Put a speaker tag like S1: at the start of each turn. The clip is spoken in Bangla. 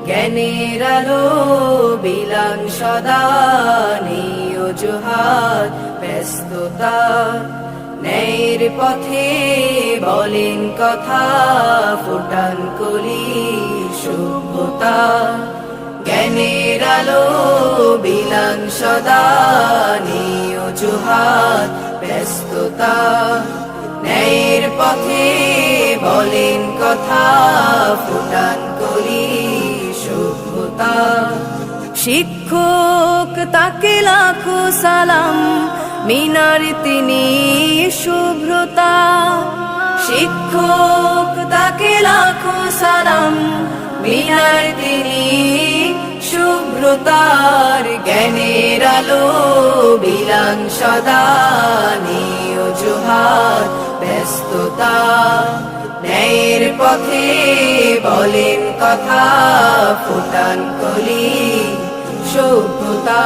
S1: জ্ঞানের আলো বিলান সদা নেই অজুহাত ব্যস্ততা ন্যায়ের পথে বলেন কথা ফুটান কলি সভ্যতা জ্ঞানের আলো বিলান সদা নেই অজুহাত ব্যস্ততা ন্যায়ের পথে বলেন কথা ফুটান কলি সভ্যতা শিক্ষক তাকে লাখো সালাম মিনার তিনি শুভ্রতা শিক্ষক তাকে লাখো সালাম মিনার তিনি শুভ্রতার জ্ঞানের আলো বিলান সদা নেই অজুহাত ব্যস্ততা ন্যায়ের পথে বলেন কথা ফুটান কলি সভ্যতা